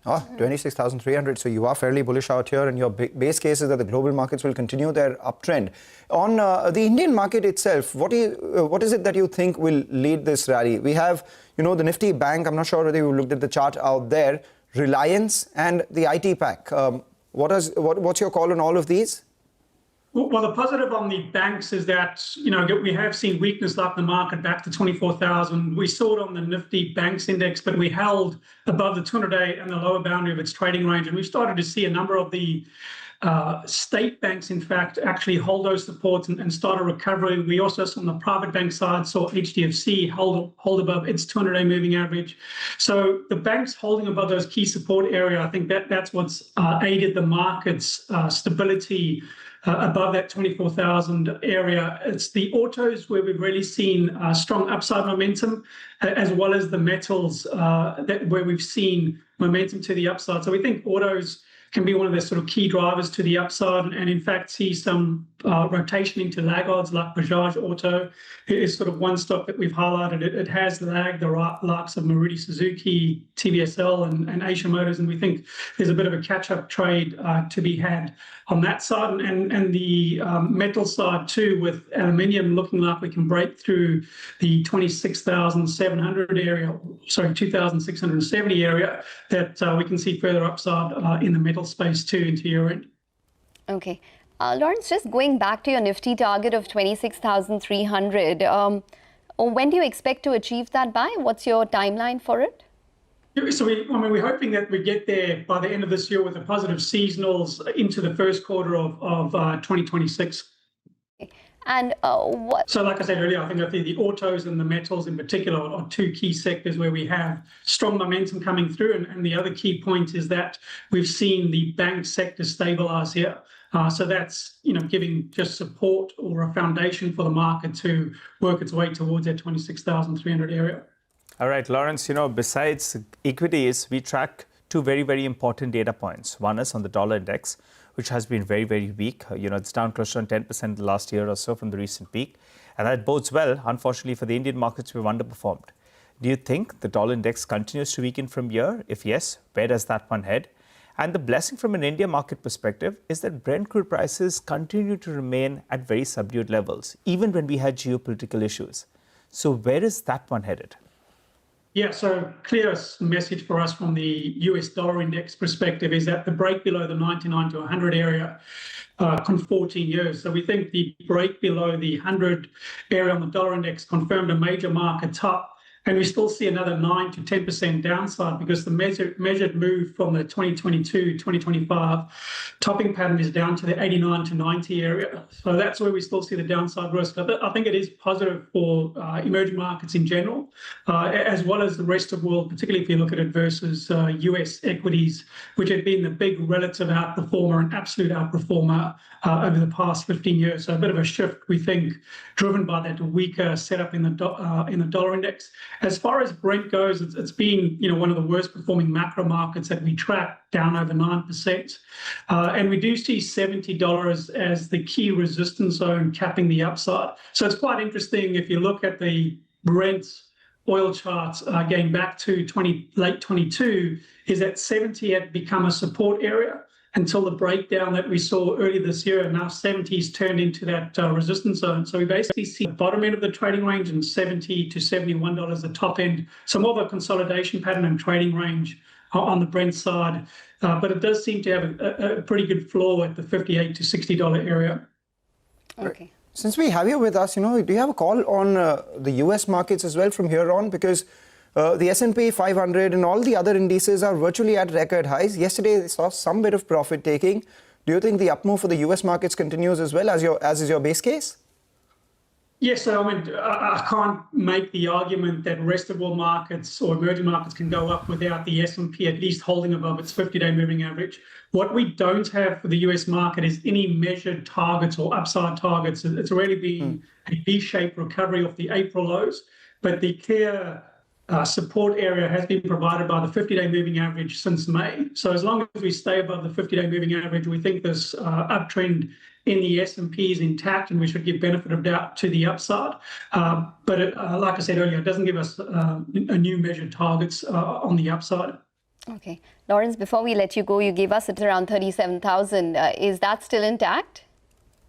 Oh, 26,300. So you are fairly bullish out here, and your base case is that the global markets will continue their uptrend. On the Indian market itself, what is it that you think will lead this rally? We have, the Nifty Bank. I'm not sure whether you looked at the chart out there. Reliance and the IT pack. What's your call on all of these? Well, the positive on the banks is that, we have seen weakness up the market back to 24,000. We saw it on the Nifty Banks Index, but we held above the 200-day and the lower boundary of its trading range. And we started to see a number of the state banks, in fact, actually hold those supports and start a recovery. We also, on the private bank side, saw HDFC hold above its 200-day moving average. So the banks holding above those key support area, I think that's what's aided the market's stability above that 24,000 area. It's the autos where we've really seen strong upside momentum, as well as the metals where we've seen momentum to the upside. So we think autos can be one of the sort of key drivers to the upside, and in fact see some rotation into laggards like Bajaj Auto. It is sort of one stock that we've highlighted. It has lagged the likes of Maruti Suzuki, TVSL, and Asia Motors, and we think there's a bit of a catch-up trade to be had on that side, and the metal side too, with aluminium looking like we can break through the 26,700 area, sorry, 2,670 area, that we can see further upside in the metal space too into year-end. Okay. Lawrence, just going back to your Nifty target of 26,300, when do you expect to achieve that by? What's your timeline for it? So we're hoping that we get there by the end of this year with the positive seasonals into the first quarter of 2026. And what? So like I said earlier, I think the autos and the metals in particular are two key sectors where we have strong momentum coming through. And the other key point is that we've seen the bank sector stabilize here. So that's, giving just support or a foundation for the market to work its way towards that 26,300 area. All right, Lawrence, besides equities, we track two very, very important data points. One is on the dollar index, which has been very, very weak. It's down close to 10% last year or so from the recent peak. And that bodes well. Unfortunately, for the Indian markets, we've underperformed. Do you think the dollar index continues to weaken from here? If yes, where does that one head? And the blessing from an India market perspective is that Brent crude prices continue to remain at very subdued levels, even when we had geopolitical issues. So where is that one headed? Yeah, so clear message for us from the US dollar index perspective is that the break below the 99 to 100 area con 14 years. So we think the break below the 100 area on the dollar index confirmed a major market top. And we still see another 9 to 10% downside because the measured move from the 2022-2025 topping pattern is down to the 89 to 90 area. So that's where we still see the downside risk. I think it is positive for emerging markets in general, as well as the rest of the world, particularly if you look at it versus US equities, which have been the big relative outperformer and absolute outperformer over the past 15 years. So a bit of a shift, we think, driven by that weaker setup in the dollar index. As far as Brent goes, it's been one of the worst performing macro markets that we track, down over 9%. And we do see $70 as the key resistance zone capping the upside. So it's quite interesting if you look at the Brent oil charts going back to late 22, is that 70 had become a support area until the breakdown that we saw earlier this year, and now 70's turned into that resistance zone. So we basically see the bottom end of the trading range and $70 to $71 the top end. So more of a consolidation pattern and trading range on the Brent side. But it does seem to have a pretty good floor at the $58 to $60 area. Okay. Since we have you with us, do you have a call on the US markets as well from here on? Because the S&P 500 and all the other indices are virtually at record highs. Yesterday, they saw some bit of profit taking. Do you think the up move for the US markets continues as well as is your base case? Yes, so I can't make the argument that rest of world markets or emerging markets can go up without the S&P at least holding above its 50-day moving average. What we don't have for the US market is any measured targets or upside targets. It's really been a V-shaped recovery off the April lows, but the clear support area has been provided by the 50-day moving average since May. So as long as we stay above the 50-day moving average, we think this uptrend in the S&P is intact, and we should give benefit of doubt to the upside. But like I said earlier, it doesn't give us new measured targets on the upside. Okay. Lawrence, before we let you go, you gave us it around 37,000. Is that still intact?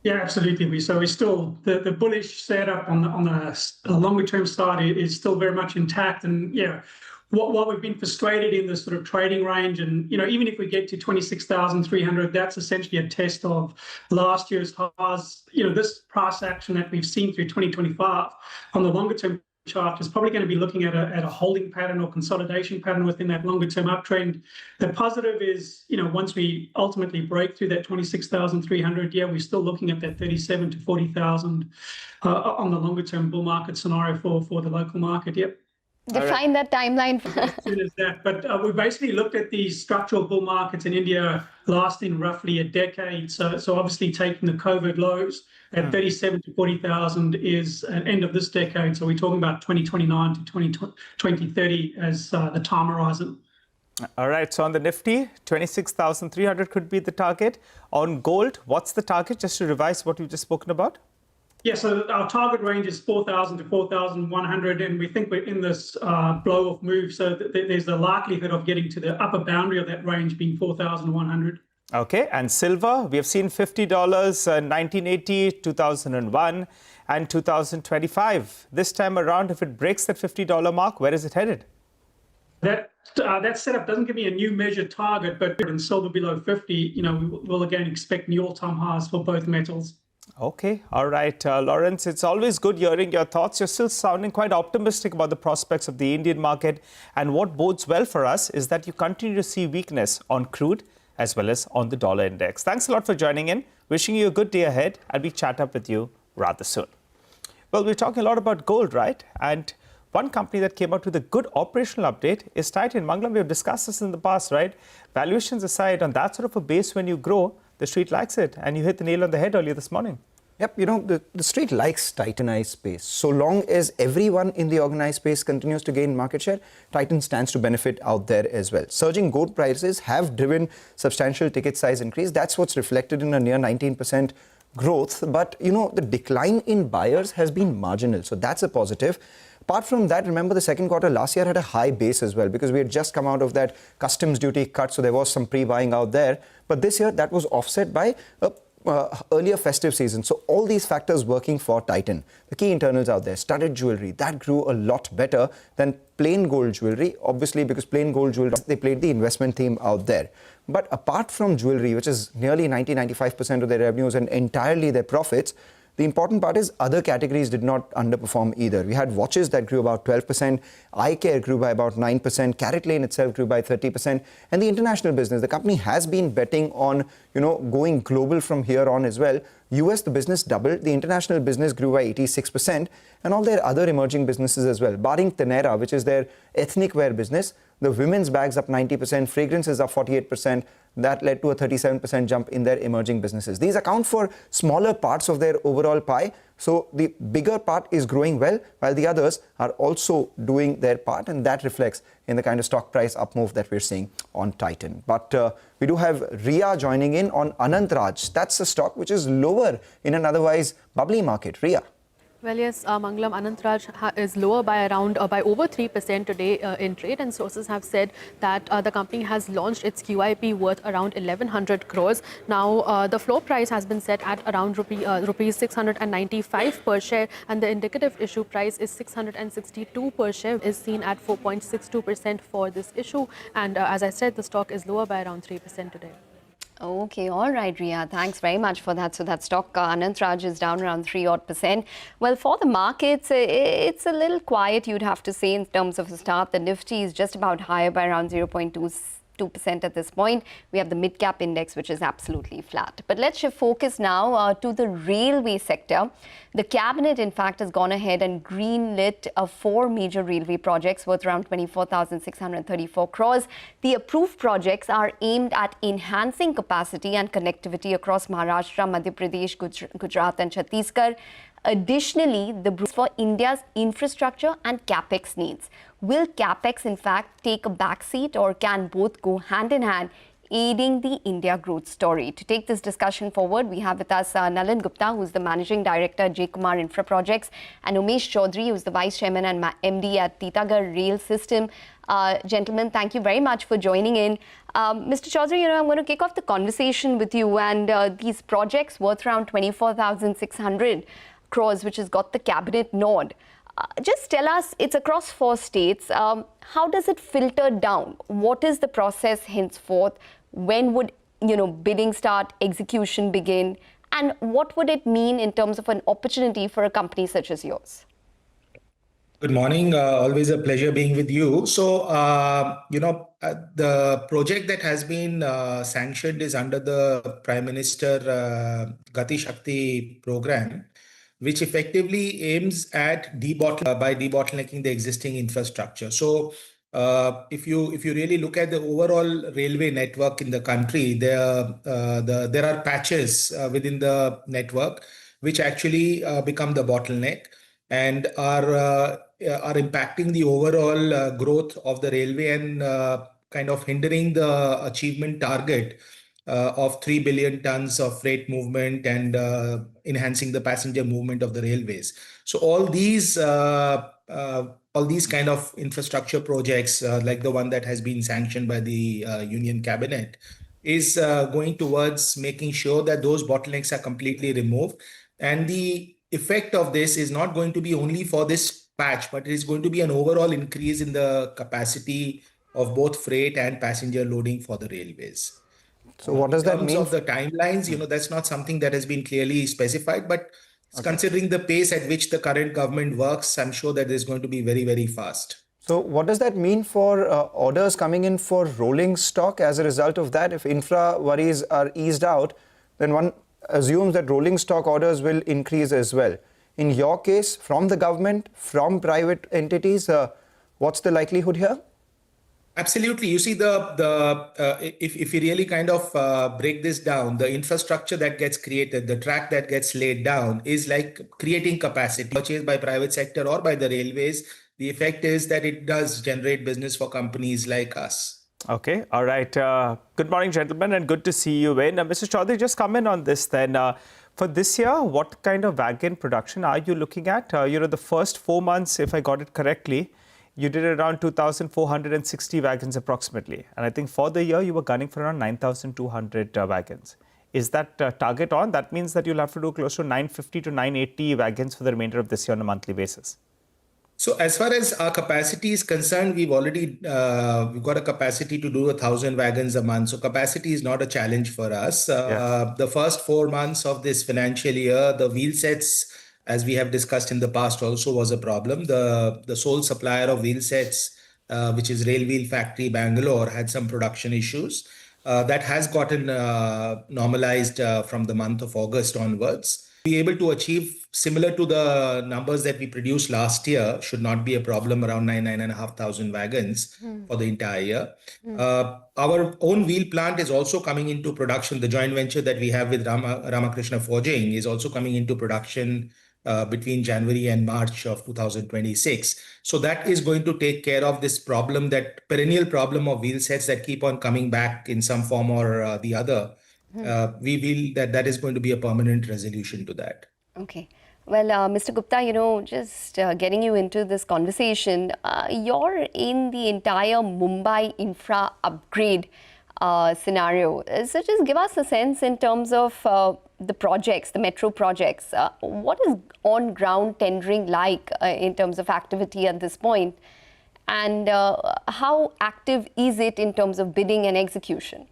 Yeah, absolutely. We're still the bullish setup on the longer term side is still very much intact. And yeah, what we've been frustrated in this sort of trading range, and even if we get to 26,300, that's essentially a test of last year's highs. This price action that we've seen through 2025 on the longer term chart is probably going to be looking at a holding pattern or consolidation pattern within that longer term uptrend. The positive is, once we ultimately break through that 26,300, yeah, we're still looking at that 37 to 40,000 on the longer term bull market scenario for the local market. Yep. Define that timeline. As soon as that. But we basically looked at the structural bull markets in India lasting roughly a decade. So obviously taking the COVID lows at 37 to 40,000 is an end of this decade. So we're talking about 2029 to 2030 as the time horizon. All right. So on the Nifty, 26,300 could be the target. On gold, what's the target? Just to revise what we've just spoken about. Yeah, so our target range is 4,000 to 4,100, and we think we're in this blow-off move. So there's the likelihood of getting to the upper boundary of that range being 4,100. Okay, and silver, we have seen $50, 1980, 2001, and 2025. This time around, if it breaks that $50 mark, where is it headed? That setup doesn't give me a new measure target, but in silver below 50, we'll again expect new all-time highs for both metals. Okay, all right, Lawrence, it's always good hearing your thoughts. You're still sounding quite optimistic about the prospects of the Indian market. And what bodes well for us is that you continue to see weakness on crude as well as on the dollar index. Thanks a lot for joining in. Wishing you a good day ahead. And we chat up with you rather soon. Well, we're talking a lot about gold, right? And one company that came out with a good operational update is Titan. Manglam, we have discussed this in the past, right? Valuations aside, on that sort of a base when you grow, the street likes it. And you hit the nail on the head earlier this morning. Yep, the street likes Titanized space. So long as everyone in the organized space continues to gain market share, Titan stands to benefit out there as well. Surging gold prices have driven substantial ticket size increase. That's what's reflected in a near 19% growth. But, the decline in buyers has been marginal. So that's a positive. Apart from that, remember the second quarter last year had a high base as well because we had just come out of that customs duty cut. So there was some pre-buying out there. But this year that was offset by a earlier festive season. So all these factors working for Titan. The key internals out there, studded jewelry, that grew a lot better than plain gold jewelry, obviously because plain gold jewelry, they played the investment theme out there. But apart from jewelry, which is nearly 90-95% of their revenues and entirely their profits, the important part is other categories did not underperform either. We had watches that grew about 12%, eye care grew by about 9%, Carrot Lane itself grew by 30%, and the international business, the company has been betting on, going global from here on as well. US, the business doubled, the international business grew by 86%, and all their other emerging businesses as well. Barring Tenera, which is their ethnic wear business, the women's bags up 90%, fragrances up 48%. That led to a 37% jump in their emerging businesses. These account for smaller parts of their overall pie. So the bigger part is growing well, while the others are also doing their part. And that reflects in the kind of stock price up move that we're seeing on Titan. But we do have Ria joining in on Anant Raj. That's a stock which is lower in an otherwise bubbly market. Ria. Well, yes, Mangalam, Anant Raj is lower by over 3% today in trade, and sources have said that the company has launched its QIP worth around 1,100 crores. Now, the floor price has been set at around rupees 695 per share, and the indicative issue price is 662 per share, is seen at 4.62% for this issue. And as I said, the stock is lower by around 3% today. Okay, all right, Ria. Thanks very much for that. So that stock, Anant Raj, is down around 3% odd. Well, for the markets, it's a little quiet, you'd have to say, in terms of the start. The Nifty is just about higher by around 0.2% at this point. We have the mid-cap index, which is absolutely flat. But let's shift focus now to the railway sector. The cabinet, in fact, has gone ahead and greenlit 4 major railway projects worth around 24,634 crores. The approved projects are aimed at enhancing capacity and connectivity across Maharashtra, Madhya Pradesh, Gujarat and Chhattisgarh. Additionally, the briefs for India's infrastructure and capex needs. Will capex, in fact, take a backseat, or can both go hand in hand, aiding the India growth story? To take this discussion forward, we have with us Nalan Gupta, who is the Managing Director at J. Kumar Infra Projects, and Umesh Chaudhary, who is the Vice Chairman and MD at Titagarh Rail System. Gentlemen, thank you very much for joining in. Mr. Chaudhary, I'm going to kick off the conversation with you, and these projects worth around 24,600 crores, which has got the cabinet nod. Just tell us, it's across 4 states. How does it filter down? What is the process henceforth? When would bidding start, execution begin? And what would it mean in terms of an opportunity for a company such as yours? Good morning. Always a pleasure being with you. So, the project that has been sanctioned is under the Prime Minister Gati Shakti program, which effectively aims at debottlenecking the existing infrastructure. So, if you really look at the overall railway network in the country, there are patches within the network which actually become the bottleneck and are impacting the overall growth of the railway and kind of hindering the achievement target of 3 billion tons of freight movement and enhancing the passenger movement of the railways. So all these kind of infrastructure projects, like the one that has been sanctioned by the Union Cabinet, is going towards making sure that those bottlenecks are completely removed. And the effect of this is not going to be only for this patch, but it is going to be an overall increase in the capacity of both freight and passenger loading for the railways. So what does that mean? In terms of the timelines, that's not something that has been clearly specified, but considering the pace at which the current government works, I'm sure that is going to be very, very fast. So what does that mean for orders coming in for rolling stock as a result of that? If infra worries are eased out, then one assumes that rolling stock orders will increase as well. In your case, from the government, from private entities, what's the likelihood here? Absolutely. You see, if you really kind of break this down, the infrastructure that gets created, the track that gets laid down is like creating capacity purchased by private sector or by the railways. The effect is that it does generate business for companies like us. Okay. All right. Good morning, gentlemen, and good to see you in. Mr. Chaudhary, just comment on this then. For this year, what kind of wagon production are you looking at? The first 4 months, if I got it correctly, you did around 2,460 wagons approximately. And I think for the year, you were gunning for around 9,200 wagons. Is that target on? That means that you'll have to do close to 950 to 980 wagons for the remainder of this year on a monthly basis. So as far as our capacity is concerned, we've already we've got a capacity to do 1,000 wagons a month. So capacity is not a challenge for us. The first 4 months of this financial year, the wheel sets, as we have discussed in the past, also was a problem. The sole supplier of wheel sets, which is Rail Wheel Factory Bangalore, had some production issues. That has gotten normalized from the month of August onwards. Be able to achieve similar to the numbers that we produced last year should not be a problem, around 9,500 wagons for the entire year. Our own wheel plant is also coming into production. The joint venture that we have with Ramakrishna Forging is also coming into production between January and March of 2026. So that is going to take care of this problem, that perennial problem of wheel sets that keep on coming back in some form or the other. We feel that is going to be a permanent resolution to that. Okay. Well, Mr. Gupta, just getting you into this conversation, you're in the entire Mumbai infra upgrade scenario. So just give us a sense in terms of the projects, the metro projects. What is on-ground tendering like in terms of activity at this point? And how active is it in terms of bidding and execution?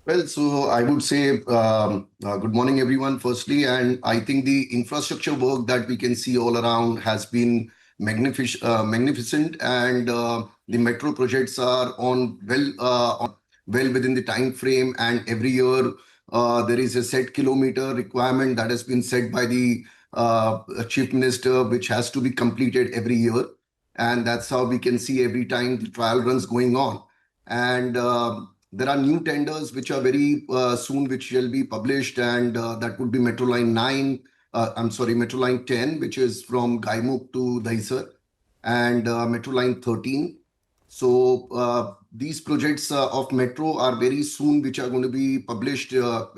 Well, so I would say good morning, everyone, firstly. And I think the infrastructure work that we can see all around has been magnificent. And the metro projects are on well within the time frame. And every year there is a set kilometer requirement that has been set by the Chief Minister, which has to be completed every year. And that's how we can see every time the trial runs going on. And there are new tenders which are very soon, which shall be published, and that would be Metro Line 10, which is from Gaimukh to Dahisar, and Metro Line 13. So these projects of metro are very soon, which are going to be published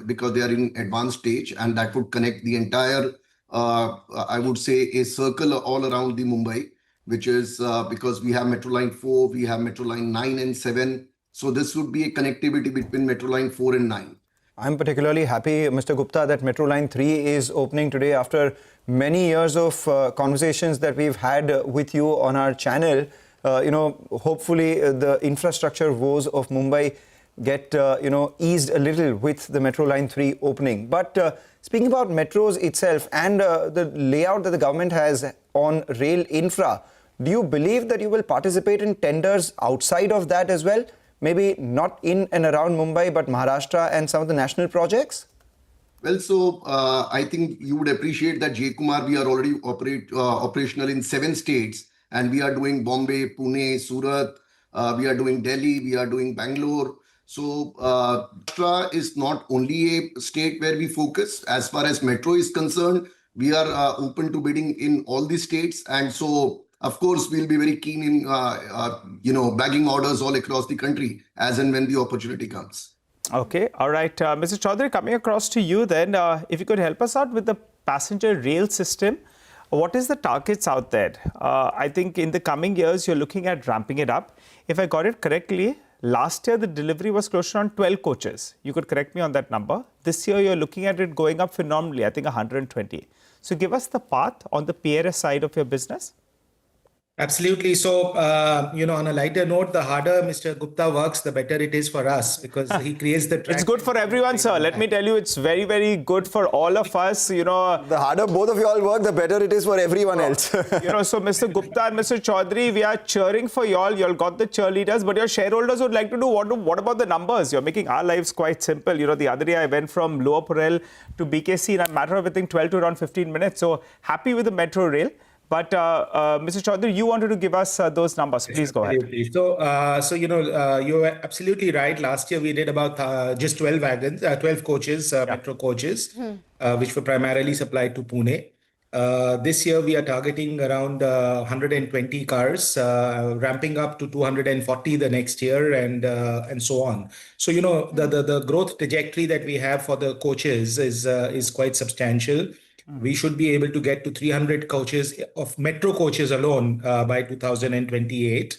because they are in advanced stage, and that would connect the entire, I would say, a circle all around the Mumbai. which is because we have Metro Line 4, we have Metro Line 9 and 7. So this would be a connectivity between Metro Line 4 and 9. I'm particularly happy, Mr. Gupta, that Metro Line 3 is opening today after many years of conversations that we've had with you on our channel. Hopefully the infrastructure woes of Mumbai get, eased a little with the Metro Line 3 opening. But speaking about metros itself and the layout that the government has on rail infra, do you believe that you will participate in tenders outside of that as well? Maybe not in and around Mumbai, but Maharashtra and some of the national projects? Well, so I think you would appreciate that, J. Kumar, we are already operational in 7 states, and we are doing Bombay, Pune, Surat, we are doing Delhi, we are doing Bangalore. So Maharashtra is not only a state where we focus. As far as metro is concerned, we are open to bidding in all the states. And so, of course, we'll be very keen in, bagging orders all across the country as and when the opportunity comes. Okay. All right. Mr. Chaudhary, coming across to you then, if you could help us out with the passenger rail system, what is the targets out there? I think in the coming years, you're looking at ramping it up. If I got it correctly, last year, the delivery was close to around 12 coaches. You could correct me on that number. This year, you're looking at it going up phenomenally, I think 120. So give us the path on the PRS side of your business. Absolutely. So, on a lighter note, the harder Mr. Gupta works, the better it is for us, because he creates the track. It's good for everyone, sir. Let me tell you, it's very, very good for all of us. The harder both of you all work, the better it is for everyone else. So Mr. Gupta and Mr. Chaudhary, we are cheering for y'all. Y'all got the cheerleaders, but your shareholders would like to do what about the numbers? You're making our lives quite simple. The other day I went from Lower Parel to BKC in a matter of, I think, 12 to around 15 minutes. So happy with the metro rail. But Mr. Chaudhary, you wanted to give us those numbers. Please go ahead. So you were absolutely right. Last year we did about just 12 wagons, 12 coaches, metro coaches, which were primarily supplied to Pune. This year we are targeting around 120 cars, ramping up to 240 the next year, and so on. So the growth trajectory that we have for the coaches is quite substantial. We should be able to get to 300 coaches of metro coaches alone by 2028.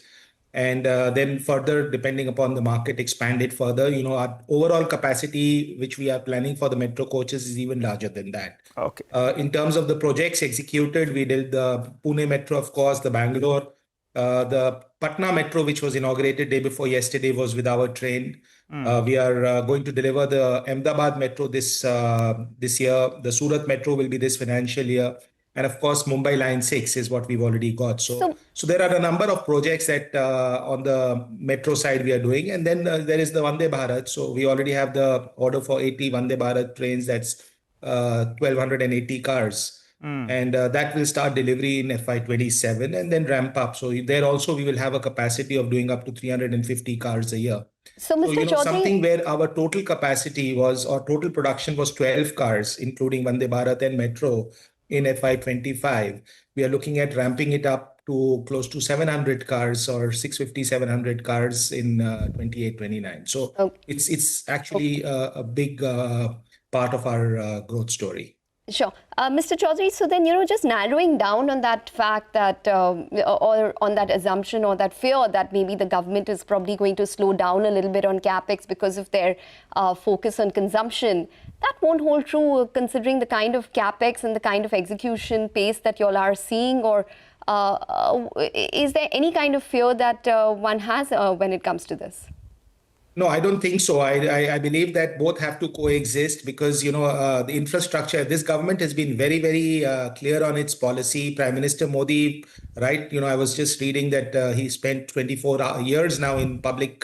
And then further, depending upon the market, expand it further. Our overall capacity, which we are planning for the metro coaches, is even larger than that. Okay. In terms of the projects executed, we did the Pune Metro, of course, the Bangalore, the Patna Metro, which was inaugurated day before yesterday, was with our train. We are going to deliver the Ahmedabad Metro this year. The Surat Metro will be this financial year. And of course, Mumbai Line 6 is what we've already got. So there are a number of projects that on the metro side we are doing. And then there is the Vande Bharat. So we already have the order for 80 Vande Bharat trains. That's 1,280 cars. And that will start delivery in FY27 and then ramp up. So there also we will have a capacity of doing up to 350 cars a year. So Mr. Chaudhary, something where our total capacity was, or total production was 12 cars, including Vande Bharat and Metro in FY25. We are looking at ramping it up to close to 700 cars or 650, 700 cars in 28-29. So it's actually a big part of our growth story. Sure. Mr. Chaudhary, so then, just narrowing down on that fact that, or on that assumption or that fear that maybe the government is probably going to slow down a little bit on capex because of their focus on consumption, that won't hold true considering the kind of capex and the kind of execution pace that you all are seeing, or is there any kind of fear that one has when it comes to this? No, I don't think so. I believe that both have to coexist because, the infrastructure, this government has been very, very clear on its policy. Prime Minister Modi, right? I was just reading that he spent 24 years now in public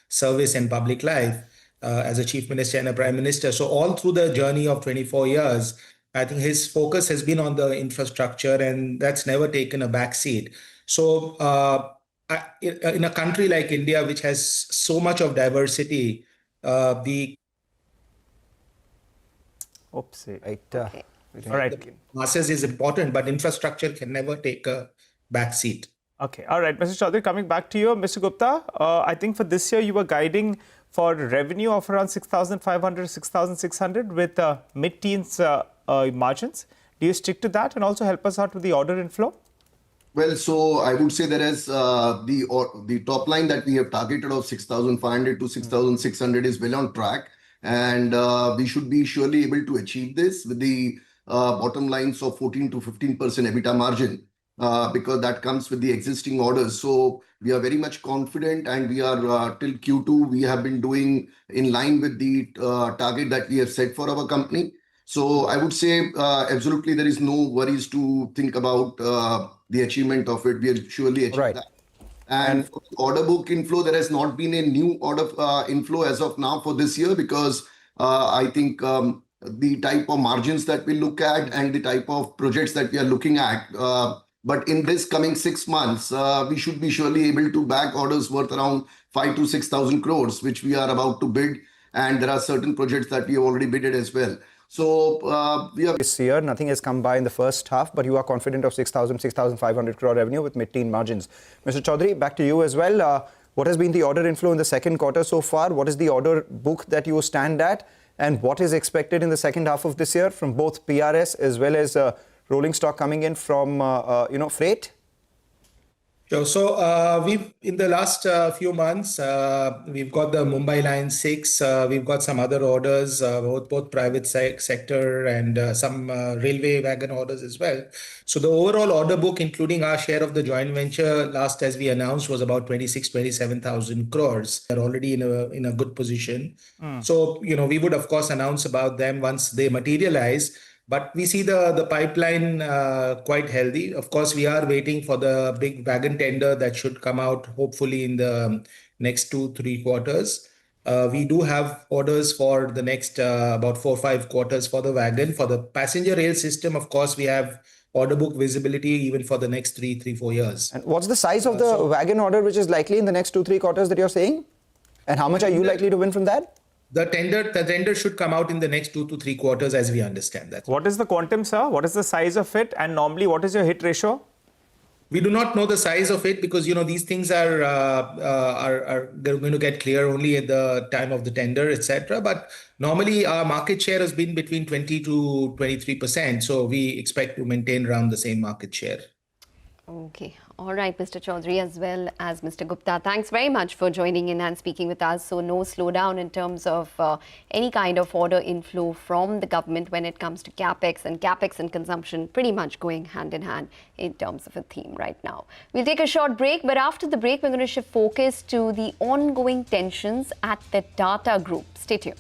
service and public life as a chief minister and a prime minister. So all through the journey of 24 years, I think his focus has been on the infrastructure, and that's never taken a backseat. So, in a country like India, which has so much of diversity, the masses is important, but infrastructure can never take a backseat. Okay. All right. Mr. Chaudhary, coming back to you. Mr. Gupta, I think for this year, you were guiding for revenue of around 6,500, 6,600 with mid-teens margins. Do you stick to that and also help us out with the order inflow? Well, so I would say there is the top line that we have targeted of 6,500 to 6,600 is well on track. And we should be surely able to achieve this with the bottom lines of 14 to 15% EBITDA margin because that comes with the existing orders. So we are very much confident, and we are till Q2, we have been doing in line with the target that we have set for our company. So I would say absolutely there is no worries to think about the achievement of it. We have surely achieved that. And for the order book inflow, there has not been a new order inflow as of now for this year because I think the type of margins that we look at and the type of projects that we are looking at. But in this coming 6 months, we should be surely able to bag orders worth around 5 to 6,000 crores, which we are about to bid. And there are certain projects that we have already bidded as well. So we are this year, nothing has come by in the first half, but you are confident of 6,500 crore revenue with mid-teen margins. Mr. Chaudhary, back to you as well. What has been the order inflow in the second quarter so far? What is the order book that you stand at? And what is expected in the second half of this year from both PRS as well as rolling stock coming in from, freight? Sure. So we've in the last few months, we've got the Mumbai Line 6. We've got some other orders, both private sector and some railway wagon orders as well. So the overall order book, including our share of the joint venture, last as we announced, was about 27,000 crores. They're already in a good position. So we would of course announce about them once they materialize. But we see the pipeline quite healthy. Of course, we are waiting for the big wagon tender that should come out hopefully in the next 2-3 quarters. We do have orders for the next about 4-5 quarters for the wagon. For the passenger rail system, of course, we have order book visibility even for the next 3-4 years. And what's the size of the wagon order which is likely in the next 2-3 quarters that you're saying? And how much are you likely to win from that? The tender should come out in the next 2 to 3 quarters, as we understand that. What is the quantum, sir? What is the size of it? And normally, what is your hit ratio? We do not know the size of it because these things are going to get clear only at the time of the tender, etc. But normally, our market share has been between 20 to 23%. So we expect to maintain around the same market share. Okay. All right, Mr. Chaudhary as well as Mr. Gupta. Thanks very much for joining in and speaking with us. So no slowdown in terms of any kind of order inflow from the government when it comes to capex and consumption pretty much going hand in hand in terms of a theme right now. We'll take a short break, but after the break, we're going to shift focus to the ongoing tensions at the Tata Group. Stay tuned.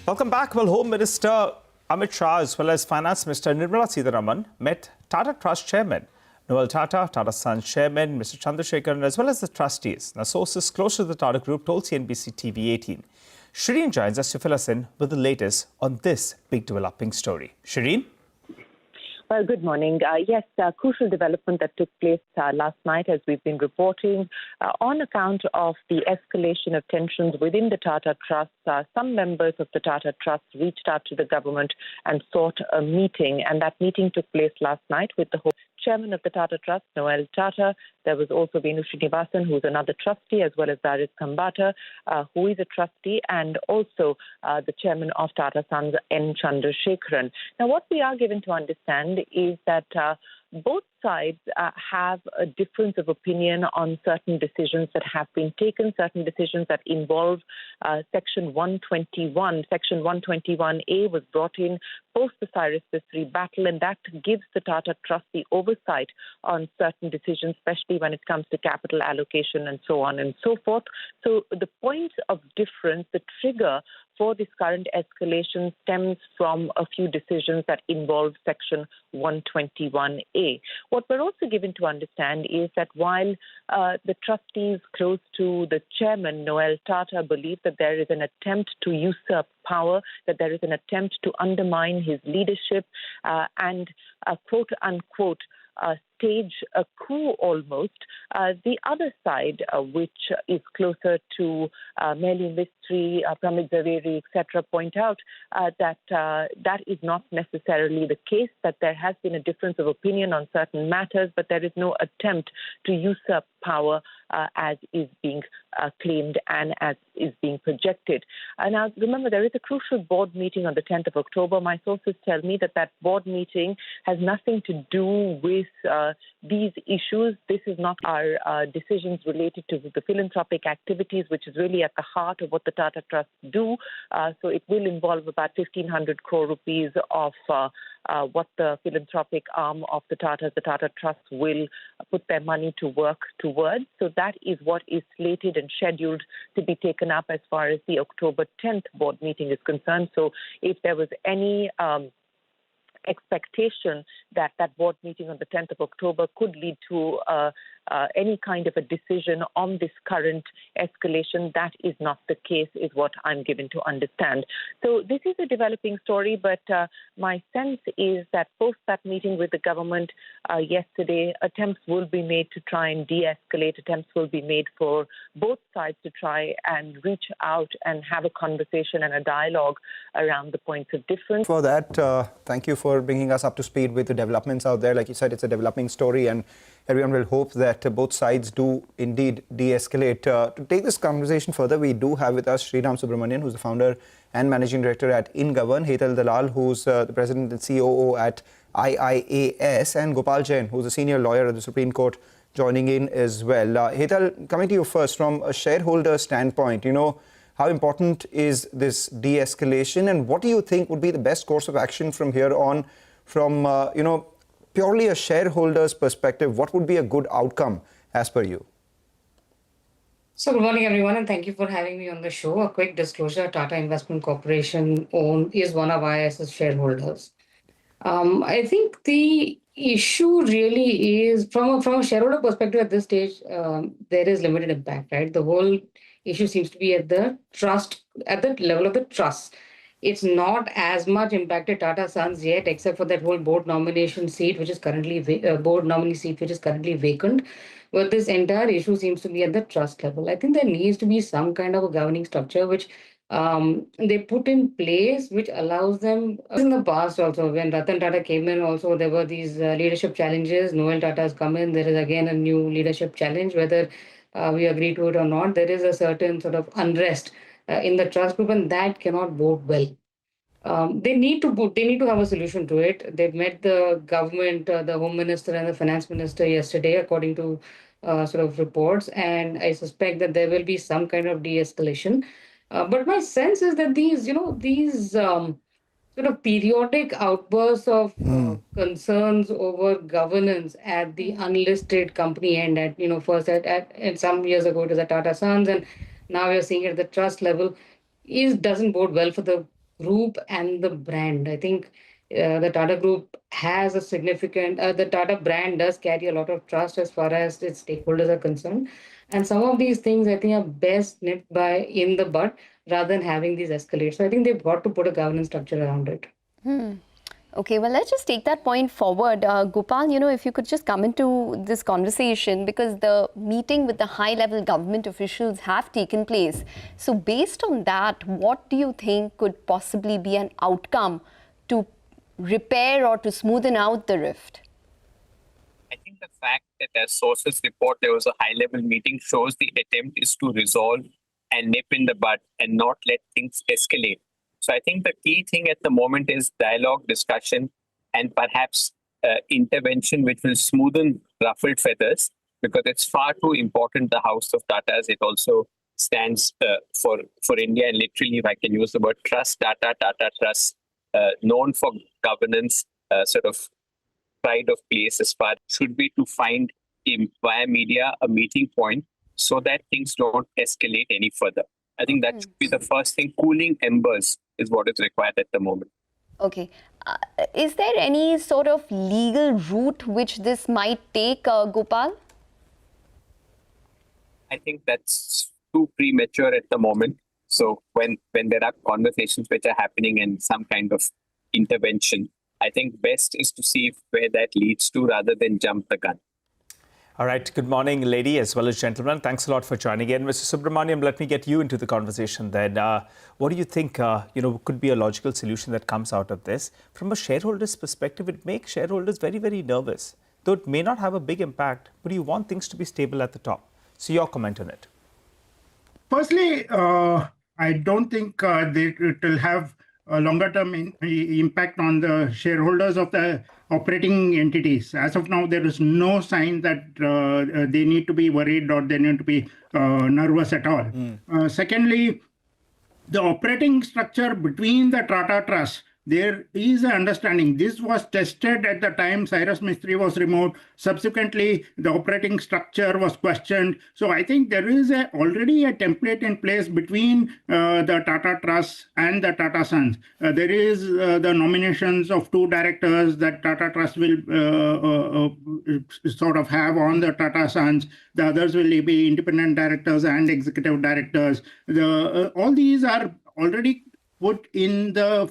Welcome back. Well, Home Minister Amit Shah as well as Finance Minister Nirmala Sitharaman met Tata Trust Chairman Noel Tata, Tata Sons Chairman Mr. Chandrasekharan as well as the trustees. Now, sources close to the Tata Group told CNBC-TV18. Shireen joins us to fill us in with the latest on this big developing story. Shireen? Well, good morning. Yes, crucial development that took place last night, as we've been reporting, on account of the escalation of tensions within the Tata Trust. Some members of the Tata Trust reached out to the government and sought a meeting, and that meeting took place last night with the Chairman of the Tata Trust, Noel Tata. There was also Venu Srinivasan, who's another trustee, as well as Darius Kambata, who is a trustee, and also the Chairman of Tata Sons, N. Chandrasekharan. Now, what we are given to understand is that both sides have a difference of opinion on certain decisions that have been taken, certain decisions that involve Section 121. Section 121A was brought in post the Cyrus Bisri battle, and that gives the Tata Trust the oversight on certain decisions, especially when it comes to capital allocation and so on and so forth. So the point of difference, the trigger for this current escalation stems from a few decisions that involve Section 121A. What we're also given to understand is that while the trustees close to the chairman, Noel Tata, believe that there is an attempt to usurp power, that there is an attempt to undermine his leadership and quote-unquote stage a coup almost. The other side, which is closer to Meli Mistry, Pramit Zaveri, etc., point out that that is not necessarily the case, that there has been a difference of opinion on certain matters, but there is no attempt to usurp power as is being claimed and as is being projected. Now, remember, there is a crucial board meeting on the 10th of October. My sources tell me that that board meeting has nothing to do with these issues. This is not our decisions related to the philanthropic activities, which is really at the heart of what the Tata Trust do. So it will involve about 1,500 crore rupees of what the philanthropic arm of the Tata Trust will put their money to work towards. So that is what is slated and scheduled to be taken up as far as the October 10th board meeting is concerned. So if there was any expectation that that board meeting on the 10th of October could lead to any kind of a decision on this current escalation, that is not the case, is what I'm given to understand. So this is a developing story, but my sense is that post that meeting with the government yesterday, attempts will be made to try and de-escalate, attempts will be made for both sides to try and reach out and have a conversation and a dialogue around the points of difference. For that, thank you for bringing us up to speed with the developments out there. Like you said, it's a developing story, and everyone will hope that both sides do indeed de-escalate. To take this conversation further, we do have with us Sriram Subramanian, who's the founder and managing director at InGovern, Hetal Dalal, who's the president and COO at IIAS, and Gopal Jain, who's a senior lawyer at the Supreme Court, joining in as well. Hetal, coming to you first, from a shareholder standpoint, how important is this de-escalation, and what do you think would be the best course of action from here on, from purely a shareholder's perspective? What would be a good outcome as per you? So good morning, everyone, and thank you for having me on the show. A quick disclosure, Tata Investment Corporation is one of IIS's shareholders. I think the issue really is, from a shareholder perspective at this stage, there is limited impact, right? The whole issue seems to be at the level of the trust. It's not as much impacted Tata Sons yet, except for that whole board nomination seat, which is currently board nominee seat, which is currently vacant. But this entire issue seems to be at the trust level. I think there needs to be some kind of a governing structure which they put in place, which allows them. In the past also, when Ratan Tata came in, also there were these leadership challenges. Noel Tata has come in. There is again a new leadership challenge, whether we agree to it or not. There is a certain sort of unrest in the trust group, and that cannot bode well. They need to have a solution to it. They've met the government, the Home Minister and the Finance Minister yesterday, according to sort of reports, and I suspect that there will be some kind of de-escalation. But my sense is that these sort of periodic outbursts of concerns over governance at the unlisted company end, first at some years ago it was at Tata Sons, and now we're seeing it at the trust level, doesn't bode well for the group and the brand. I think the Tata Group has a significant, the Tata brand does carry a lot of trust as far as its stakeholders are concerned. And some of these things I think are best nipped in the bud rather than having these escalate. So I think they've got to put a governance structure around it. Okay, well, let's just take that point forward. Gopal, if you could just come into this conversation, because the meeting with the high-level government officials have taken place. So based on that, what do you think could possibly be an outcome to repair or to smoothen out the rift? I think the fact that as sources report there was a high-level meeting shows the attempt is to resolve and nip in the bud and not let things escalate. So I think the key thing at the moment is dialogue, discussion, and perhaps intervention which will smoothen ruffled feathers, because it's far too important, the house of Tata, as it also stands for India. And literally, if I can use the word trust, Tata Trust, known for governance, sort of pride of place as far, should be to find via media a meeting point so that things don't escalate any further. I think that should be the first thing. Cooling embers is what is required at the moment. Okay. Is there any sort of legal route which this might take, Gopal? I think that's too premature at the moment. So when there are conversations which are happening and some kind of intervention, I think best is to see where that leads to rather than jump the gun. All right. Good morning, lady, as well as gentlemen. Thanks a lot for joining in. Mr. Subramaniam, let me get you into the conversation then. What do you think, could be a logical solution that comes out of this? From a shareholder's perspective, it makes shareholders very, very nervous. Though it may not have a big impact, but you want things to be stable at the top. So your comment on it. Firstly, I don't think it will have a longer-term impact on the shareholders of the operating entities. As of now, there is no sign that they need to be worried or they need to be nervous at all. Secondly, the operating structure between the Tata Trust, there is an understanding. This was tested at the time Cyrus Mistry was removed. Subsequently, the operating structure was questioned. So I think there is already a template in place between the Tata Trust and the Tata Sons. There is the nominations of 2 directors that Tata Trust will sort of have on the Tata Sons. The others will be independent directors and executive directors. All these are already put in the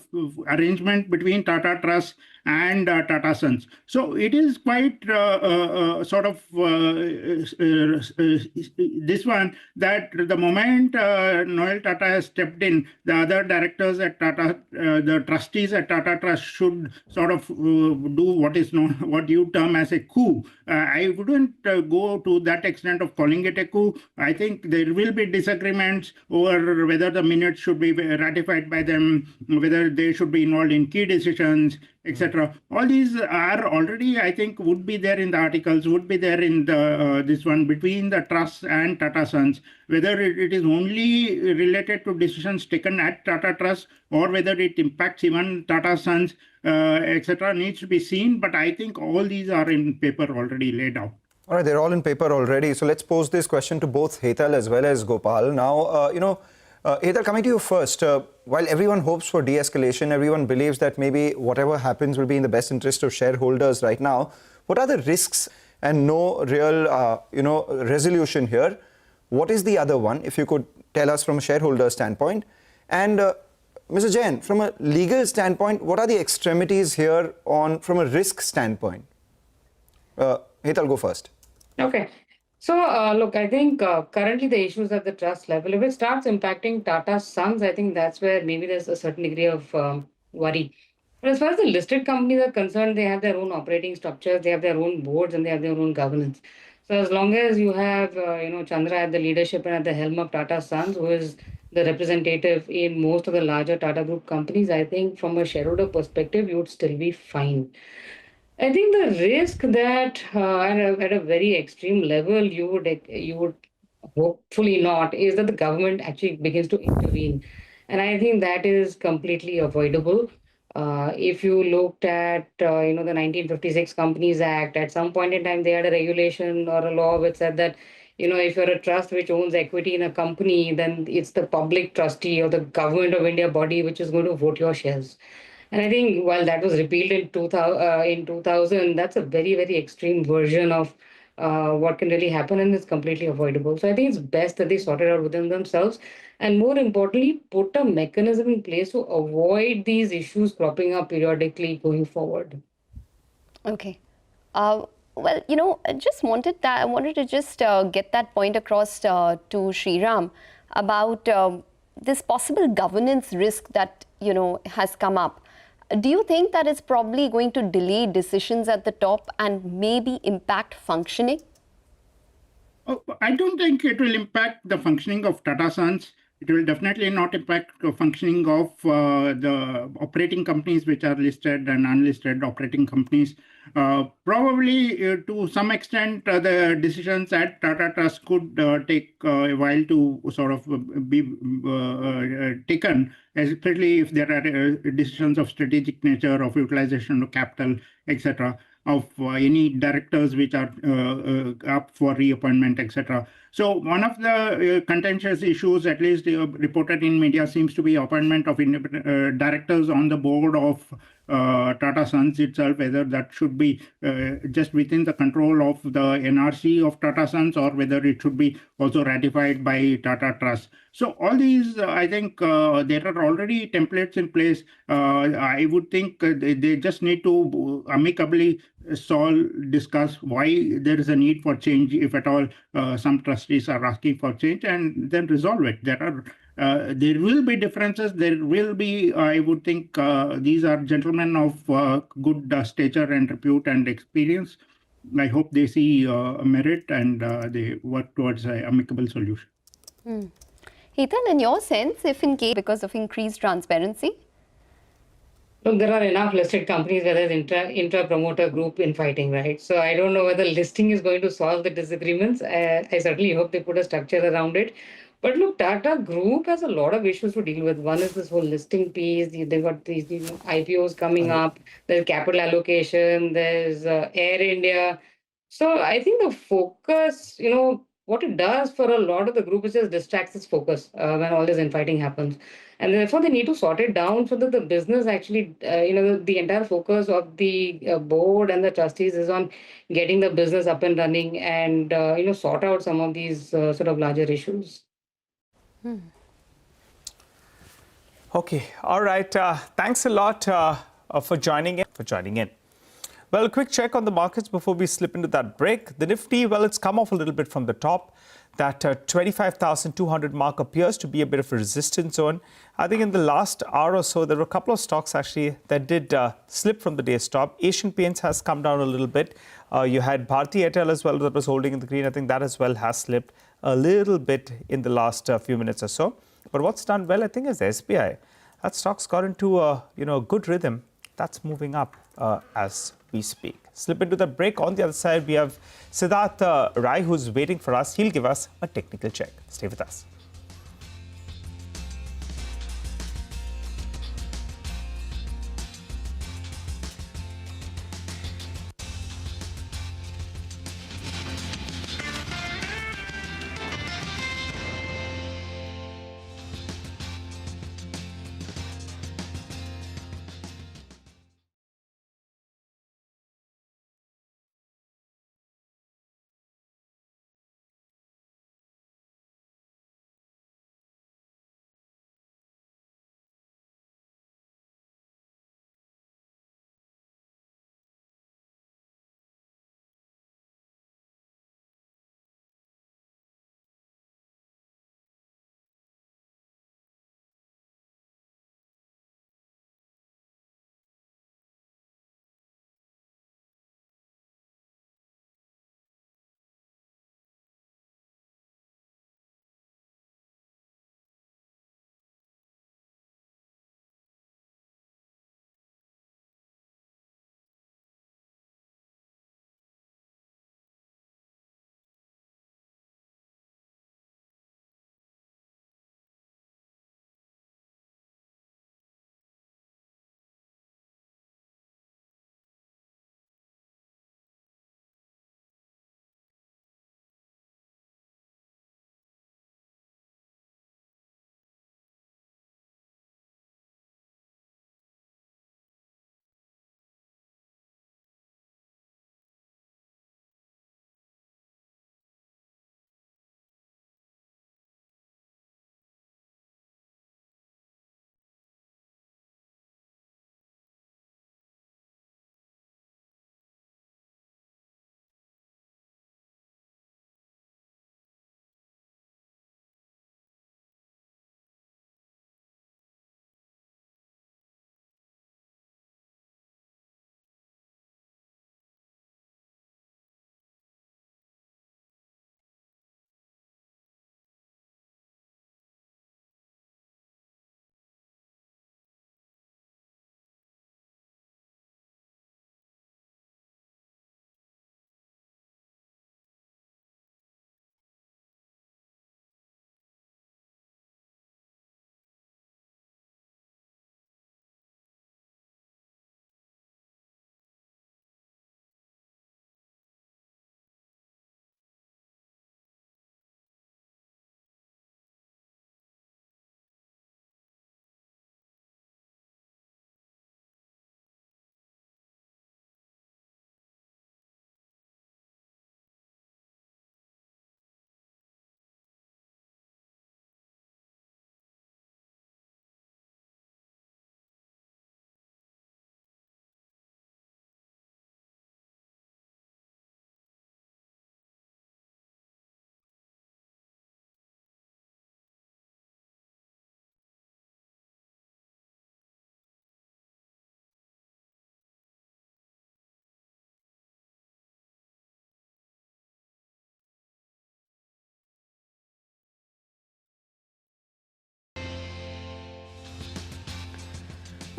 arrangement between Tata Trust and Tata Sons. So it is quite sort of this one that the moment Noel Tata has stepped in, the other directors at Tata, the trustees at Tata Trust should sort of do what is known, what you term as a coup. I wouldn't go to that extent of calling it a coup. I think there will be disagreements over whether the minutes should be ratified by them, whether they should be involved in key decisions, etc. All these are already, I think, would be there in the articles, would be there in the this one between the Trust and Tata Sons. Whether it is only related to decisions taken at Tata Trust or whether it impacts even Tata Sons, etc., needs to be seen. But I think all these are in paper already laid out. All right, they're all in paper already. So let's pose this question to both Hetal as well as Gopal. Now, Hetal, coming to you first. While everyone hopes for de-escalation, everyone believes that maybe whatever happens will be in the best interest of shareholders right now. What are the risks and no real, resolution here? What is the other one, if you could tell us from a shareholder standpoint? And Mr. Jain, from a legal standpoint, what are the extremities here from a risk standpoint? Hetal, go first. Okay. So, look, I think currently the issues at the trust level, if it starts impacting Tata Sons, I think that's where maybe there's a certain degree of worry. But as far as the listed companies are concerned, they have their own operating structures, they have their own boards, and they have their own governance. So as long as you have, Chandra at the leadership and at the helm of Tata Sons, who is the representative in most of the larger Tata Group companies, I think from a shareholder perspective, you would still be fine. I think the risk that at a very extreme level you would hopefully not is that the government actually begins to intervene, and I think that is completely avoidable. If you looked at the 1956 Companies Act, at some point in time they had a regulation or a law which said that if you're a trust which owns equity in a company, then it's the public trustee or the Government of India body which is going to vote your shares. And I think while that was repealed in 2000, that's a very, very extreme version of what can really happen, and it's completely avoidable. So I think it's best that they sort it out within themselves, and more importantly, put a mechanism in place to avoid these issues cropping up periodically going forward. Okay. Well, I just wanted to just get that point across to Sriram about this possible governance risk that has come up. Do you think that it's probably going to delay decisions at the top and maybe impact functioning? I don't think it will impact the functioning of Tata Sons. It will definitely not impact the functioning of the operating companies which are listed and unlisted operating companies. Probably to some extent, the decisions at Tata Trust could take a while to sort of be taken, especially if there are decisions of strategic nature, of utilization of capital, etc., of any directors which are up for reappointment, etc. So one of the contentious issues, at least reported in media, seems to be appointment of directors on the board of Tata Sons itself, whether that should be just within the control of the NRC of Tata Sons or whether it should be also ratified by Tata Trust. So all these, I think there are already templates in place. I would think they just need to amicably discuss why there is a need for change, if at all some trustees are asking for change, and then resolve it. There will be differences. There will be, I would think, these are gentlemen of good stature and repute and experience. I hope they see merit and they work towards an amicable solution. Hetal, in your sense, if in case because of increased transparency? Look, there are enough listed companies where there's intra-promoter group infighting, right? So I don't know whether listing is going to solve the disagreements. I certainly hope they put a structure around it. But look, Tata Group has a lot of issues to deal with. One is this whole listing piece. They've got these IPOs coming up. There's capital allocation. There's Air India. So I think the focus, what it does for a lot of the group is just distracts its focus when all this infighting happens. And therefore, they need to sort it down so that the business actually, the entire focus of the board and the trustees is on getting the business up and running and, sort out some of these sort of larger issues. Okay. All right. Thanks a lot for joining in. Well, a quick check on the markets before we slip into that break. The Nifty, well, it's come off a little bit from the top. That 25,200 mark appears to be a bit of a resistance zone. I think in the last hour or so, there were a couple of stocks actually that did slip from the day's top. Asian Paints has come down a little bit. You had Bharti Airtel as well that was holding in the green. I think that as well has slipped a little bit in the last few minutes or so. But what's done well, I think, is SBI. That stock's got into a good rhythm. That's moving up as we speak. Slip into the break. On the other side, we have Siddharth Rai, who's waiting for us. He'll give us a technical check. Stay with us.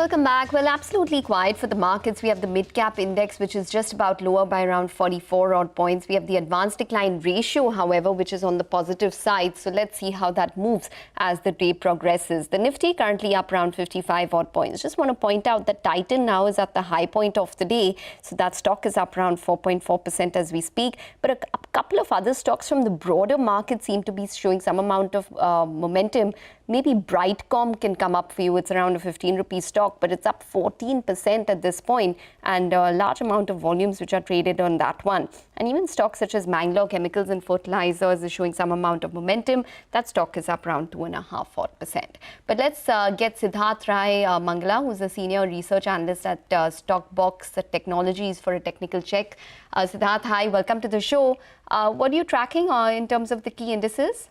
Welcome back. Well, absolutely quiet for the markets. We have the mid-cap index, which is just about lower by around 44 odd points. We have the advanced decline ratio, however, which is on the positive side. So let's see how that moves as the day progresses. The Nifty currently up around 55 odd points. Just want to point out that Titan now is at the high point of the day. So that stock is up around 4.4% as we speak. But a couple of other stocks from the broader market seem to be showing some amount of momentum. Maybe Brightcom can come up for you. It's around a 15 rupee stock, but it's up 14% at this point, and a large amount of volumes which are traded on that one. And even stocks such as Mangalore Chemicals and Fertilizers is showing some amount of momentum. That stock is up around 2.5%. But let's get Siddharth Rai Mangala, who's a senior research analyst at Stockbox Technologies, for a technical check. Siddharth, hi, welcome to the show. What are you tracking in terms of the key indices?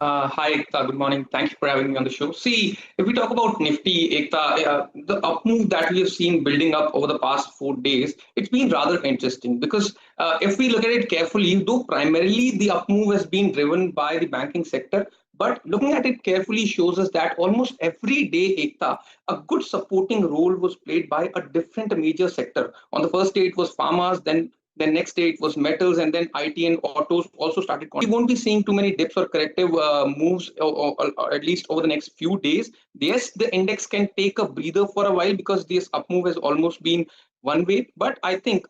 Hi, Ekta. Good morning. Thank you for having me on the show. See, if we talk about Nifty, Ekta, the up move that we have seen building up over the past 4 days, it's been rather interesting because if we look at it carefully, though primarily the up move has been driven by the banking sector, but looking at it carefully shows us that almost every day, Ekta, a good supporting role was played by a different major sector. On the first day, it was pharmas, then next day it was metals, and then IT and autos also started. We won't be seeing too many dips or corrective moves, or at least over the next few days. Yes, the index can take a breather for a while because this up move has almost been one way. But I think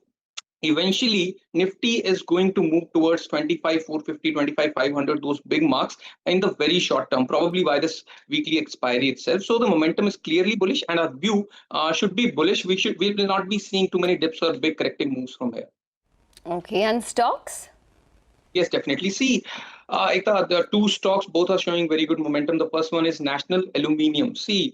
eventually Nifty is going to move towards 25,450, 25,500, those big marks in the very short term, probably by this weekly expiry itself. So the momentum is clearly bullish, and our view should be bullish. We will not be seeing too many dips or big corrective moves from here. Okay, and stocks? Yes, definitely. See, Ekta, the two stocks both are showing very good momentum. The first one is National Aluminium. See,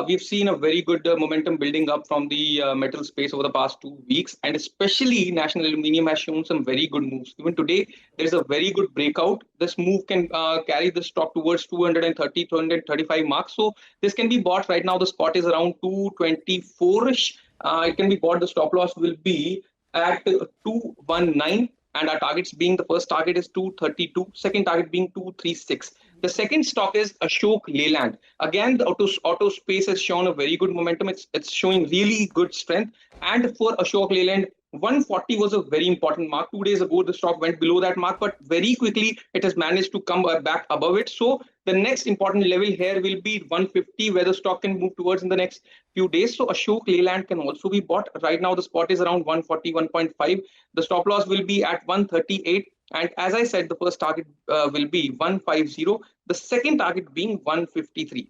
we've seen a very good momentum building up from the metal space over the past 2 weeks, and especially National Aluminium has shown some very good moves. Even today, there's a very good breakout. This move can carry the stock towards 230, 235 marks. So this can be bought right now. The spot is around 224-ish. It can be bought. The stop loss will be at 219, and our targets being, the first target is 232, second target being 236. The second stock is Ashok Leyland. Again, the auto space has shown a very good momentum. It's showing really good strength. And for Ashok Leyland, 140 was a very important mark. 2 days ago, the stock went below that mark, but very quickly it has managed to come back above it. So the next important level here will be 150, where the stock can move towards in the next few days. So Ashok Leyland can also be bought. Right now, the spot is around 140, 1.5. The stop loss will be at 138. And as I said, the first target will be 150. The second target being 153.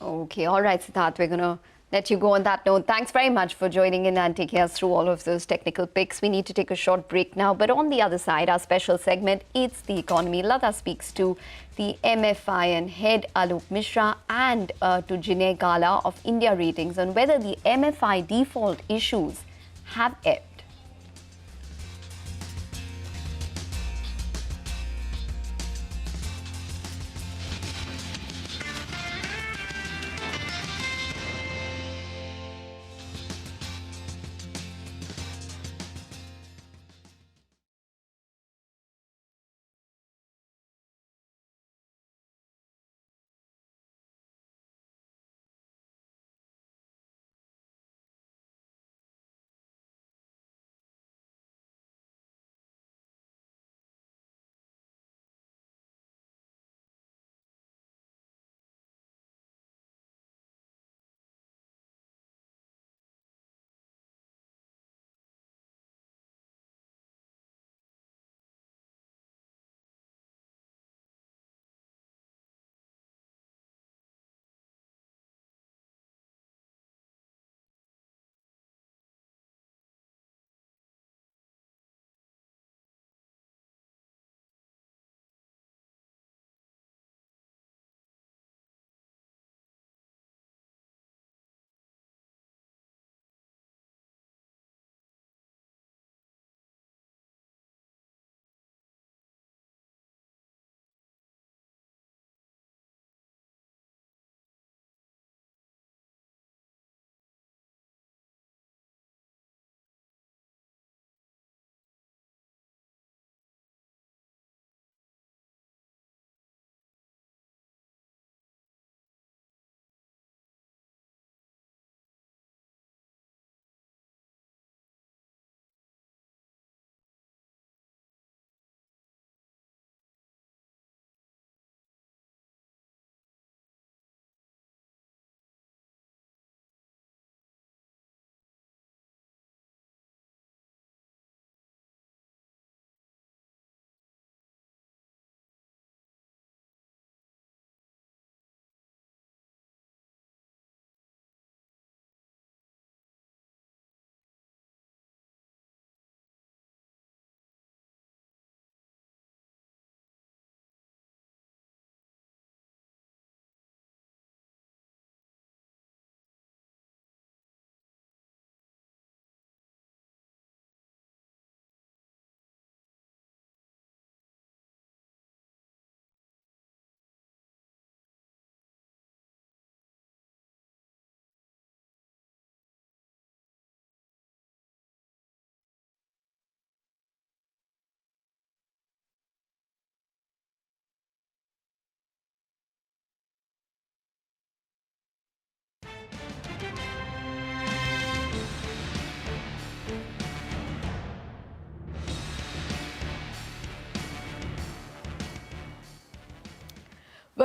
Okay, all right, Siddharth, we're going to let you go on that note. Thanks very much for joining in and taking us through all of those technical picks. We need to take a short break now. But on the other side, our special segment, It's the Economy. Lata speaks to the MFIN head Alok Mishra and to Jinay Gala of India Ratings on whether the MFI default issues have ebbed.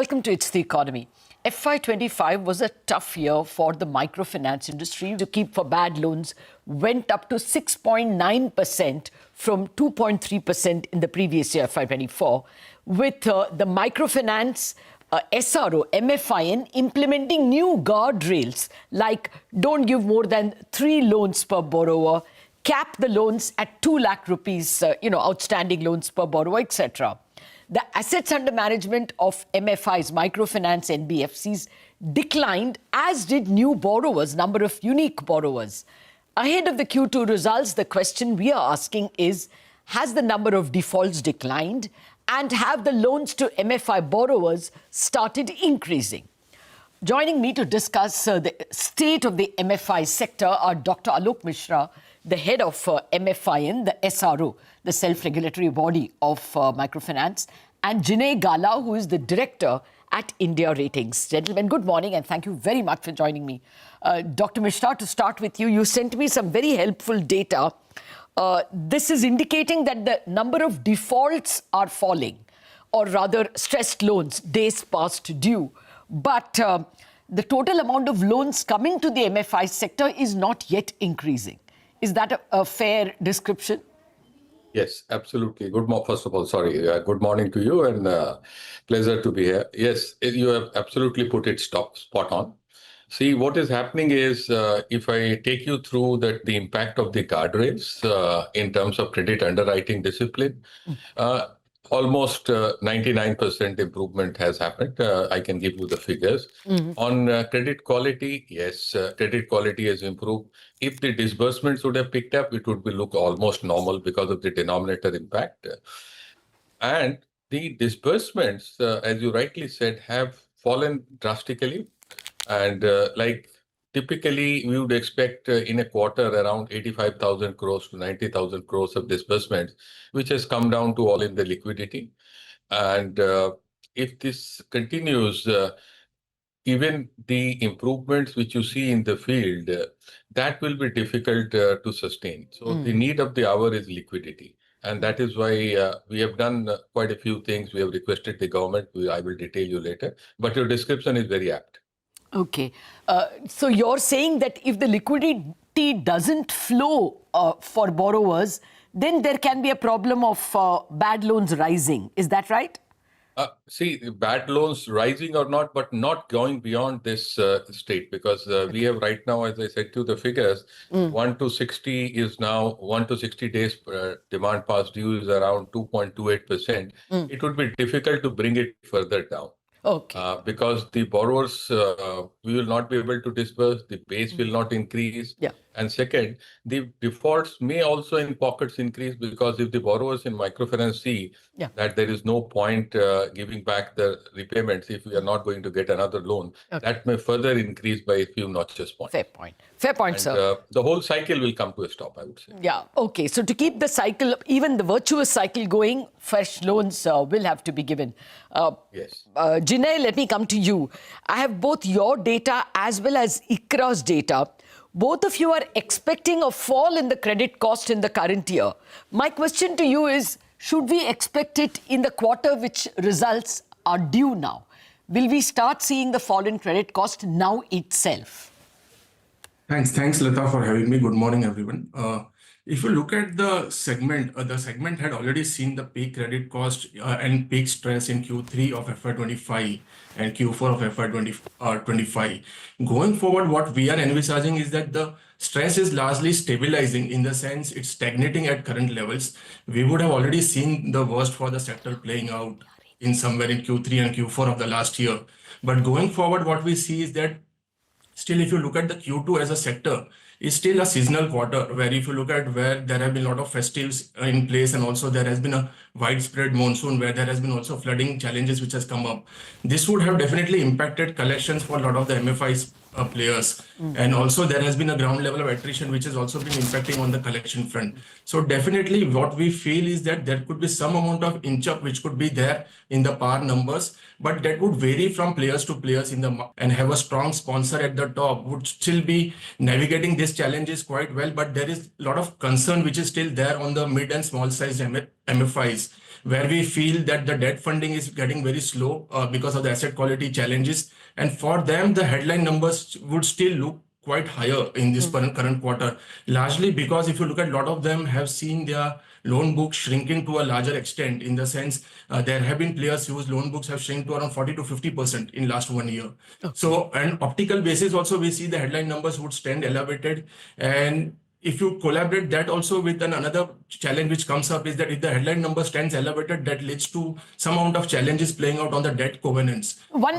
welcome to It's the Economy. FY25 was a tough year for the microfinance industry. To keep for bad loans went up to 6.9% from 2.3% in the previous year, FY24, with the microfinance SRO, MFIN, implementing new guardrails like don't give more than 3 loans per borrower, cap the loans at 2 lakh rupees, outstanding loans per borrower, etc. The assets under management of MFIs, microfinance NBFCs, declined, as did new borrowers, number of unique borrowers. Ahead of the Q2 results, the question we are asking is, has the number of defaults declined? And have the loans to MFI borrowers started increasing? Joining me to discuss the state of the MFI sector are Dr. Alok Mishra, the head of MFIN, the SRO, the self-regulatory body of microfinance, and Jinay Gala, who is the director at India Ratings. Gentlemen, good morning and thank you very much for joining me. Dr. Mishra, to start with you, you sent me some very helpful data. This is indicating that the number of defaults are falling, or rather stressed loans, days past due. But the total amount of loans coming to the MFI sector is not yet increasing. Is that a fair description? Yes, absolutely. First of all, good morning to you and pleasure to be here. Yes, you have absolutely put it spot on. See, what is happening is, if I take you through the impact of the guardrails in terms of credit underwriting discipline, almost 99% improvement has happened. I can give you the figures. On credit quality, yes, credit quality has improved. If the disbursements would have picked up, it would look almost normal because of the denominator impact. And the disbursements, as you rightly said, have fallen drastically. And typically, we would expect in a quarter around 85,000 crores to 90,000 crores of disbursements, which has come down to all in the liquidity. And if this continues, even the improvements which you see in the field, that will be difficult to sustain. So the need of the hour is liquidity. And that is why we have done quite a few things. We have requested the government. I will detail you later. But your description is very apt. Okay. So you're saying that if the liquidity doesn't flow for borrowers, then there can be a problem of bad loans rising. Is that right? See, bad loans rising or not, but not going beyond this state, because we have right now, as I said to the figures, 1 to 60 is now 1 to 60 days demand past due is around 2.28%. It would be difficult to bring it further down. Okay. Because the borrowers, we will not be able to disburse, the base will not increase. Yeah. And second, the defaults may also in pockets increase, because if the borrowers in microfinance see that there is no point giving back the repayments if we are not going to get another loan, that may further increase by a few notches points. Fair point. Fair point, sir. The whole cycle will come to a stop, I would say. Yeah. Okay. So to keep the cycle, even the virtuous cycle going, fresh loans will have to be given. Yes. Jinay, let me come to you. I have both your data as well as ICRA's data. Both of you are expecting a fall in the credit cost in the current year. My question to you is, should we expect it in the quarter which results are due now? Will we start seeing the fall in credit cost now itself? Thanks, Lata, for having me. Good morning, everyone. If you look at the segment had already seen the peak credit cost and peak stress in Q3 of FY25 and Q4 of FY25. Going forward, what we are envisaging is that the stress is largely stabilizing, in the sense it's stagnating at current levels. We would have already seen the worst for the sector playing out in somewhere in Q3 and Q4 of the last year. But going forward, what we see is that still, if you look at the Q2 as a sector, is still a seasonal quarter, where if you look at where there have been a lot of festives in place, and also there has been a widespread monsoon where there has been also flooding challenges which has come up. This would have definitely impacted collections for a lot of the MFIs players. And also there has been a ground level of attrition which has also been impacting on the collection front. So definitely what we feel is that there could be some amount of inch up which could be there in the PAR numbers, but that would vary from players to players in the and have a strong sponsor at the top would still be navigating these challenges quite well. But there is a lot of concern which is still there on the mid and small size MFIs, where we feel that the debt funding is getting very slow because of the asset quality challenges. And for them, the headline numbers would still look quite higher in this current quarter, largely because if you look at a lot of them have seen their loan books shrinking to a larger extent, in the sense there have been players whose loan books have shrunk to around 40 to 50% in last 1 year. So, on optical basis also, we see the headline numbers would stand elevated. And if you collaborate that also with another challenge which comes up is that if the headline number stands elevated, that leads to some amount of challenges playing out on the debt covenants. One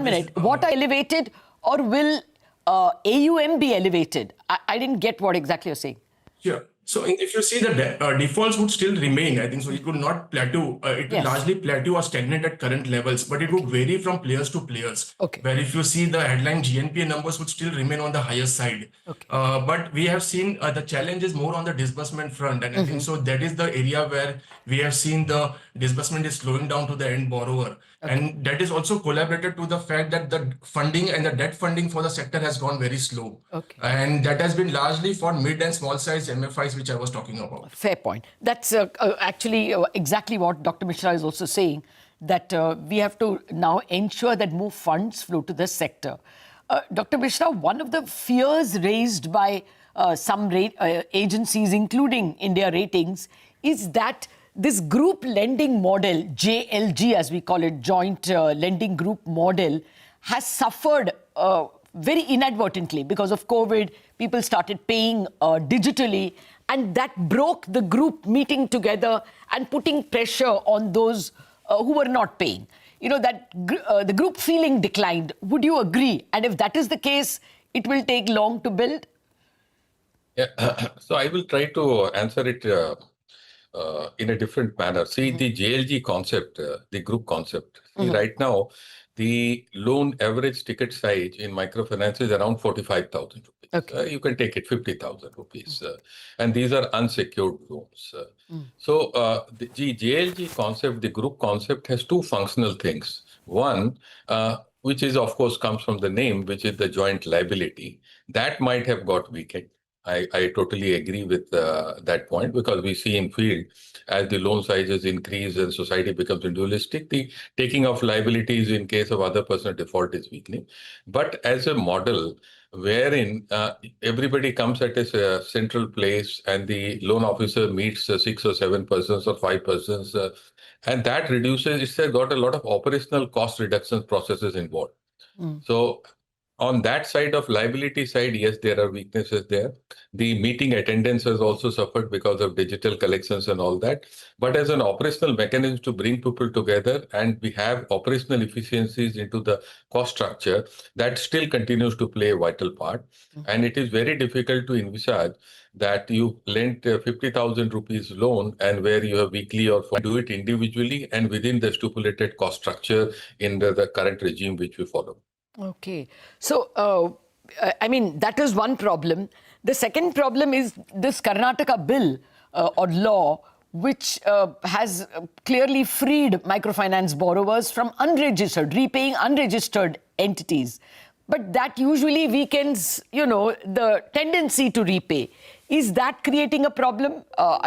minute. What are elevated, or will AUM be elevated? I didn't get what exactly you're saying. Sure. So if you see the defaults would still remain, I think so. It would not plateau. It will largely plateau or stagnate at current levels, but it would vary from players to players. Where if you see the headline GNPA numbers would still remain on the higher side. But we have seen the challenges more on the disbursement front, and I think so that is the area where we have seen the disbursement is slowing down to the end borrower. And that is also collaborated to the fact that the funding and the debt funding for the sector has gone very slow. And that has been largely for mid and small size MFIs, which I was talking about. Fair point. That's actually exactly what Dr. Mishra is also saying, that we have to now ensure that more funds flow to the sector. Dr. Mishra, one of the fears raised by some agencies, including India Ratings, is that this group lending model, JLG as we call it, joint lending group model, has suffered very inadvertently because of COVID. People started paying digitally, and that broke the group meeting together and putting pressure on those who were not paying. You know, that the group feeling declined. Would you agree? And if that is the case, it will take long to build? Yeah, so I will try to answer it in a different manner. See, the JLG concept, the group concept. See, right now, the loan average ticket size in microfinance is around 45,000 rupees. You can take it 50,000 rupees. And these are unsecured loans. So the JLG concept, the group concept, has two functional things. One, which is, of course, comes from the name, which is the joint liability. That might have got weakened. I totally agree with that point, because we see in field, as the loan sizes increase and society becomes individualistic, the taking of liabilities in case of other personal default is weakening. But as a model wherein everybody comes at a central place and the loan officer meets 6 or 7 persons or 5 persons, and that reduces, it's got a lot of operational cost reduction processes involved. So on that side of liability side, yes, there are weaknesses there. The meeting attendance has also suffered because of digital collections and all that. But as an operational mechanism to bring people together, and we have operational efficiencies into the cost structure, that still continues to play a vital part. And it is very difficult to envisage that you lend 50,000 rupees loan and where you have weekly or do it individually and within the stipulated cost structure in the current regime which we follow. Okay. So, I mean, that is one problem. The second problem is this Karnataka bill or law, which has clearly freed microfinance borrowers from repaying unregistered entities. But that usually weakens, you know, the tendency to repay. Is that creating a problem?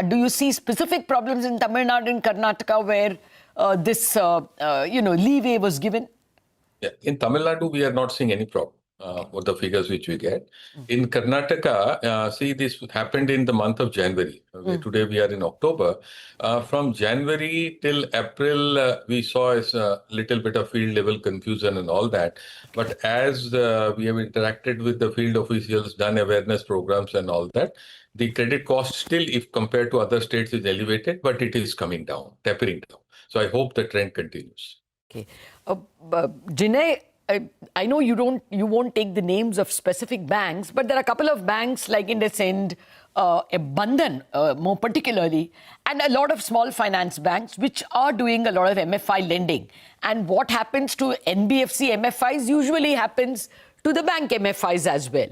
Do you see specific problems in Tamil Nadu and Karnataka where this, leeway was given? Yeah, in Tamil Nadu, we are not seeing any problem with the figures which we get. In Karnataka, see, this happened in the month of January. Today we are in October. From January till April, we saw a little bit of field level confusion and all that. But as we have interacted with the field officials, done awareness programs and all that, the credit cost still, if compared to other states, is elevated, but it is coming down, tapering down. So I hope the trend continues. Okay. Jinay, I know you won't take the names of specific banks, but there are a couple of banks like IndusInd, Bandhan more particularly, and a lot of small finance banks which are doing a lot of MFI lending. And what happens to NBFC MFIs usually happens to the bank MFIs as well.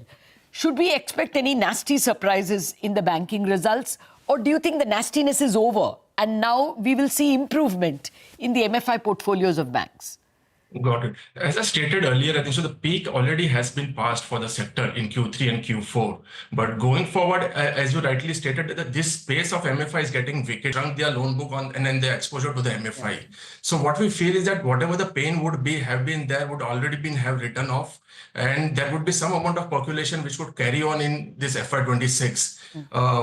Should we expect any nasty surprises in the banking results, or do you think the nastiness is over and now we will see improvement in the MFI portfolios of banks? Got it. As I stated earlier, I think so the peak already has been passed for the sector in Q3 and Q4. But going forward, as you rightly stated, that this space of MFI is getting wicked, shrunk their loan book on and then their exposure to the MFI. Yeah. So what we feel is that whatever the pain would be, have been there, would already been have written off. And there would be some amount of percolation which would carry on in this FY26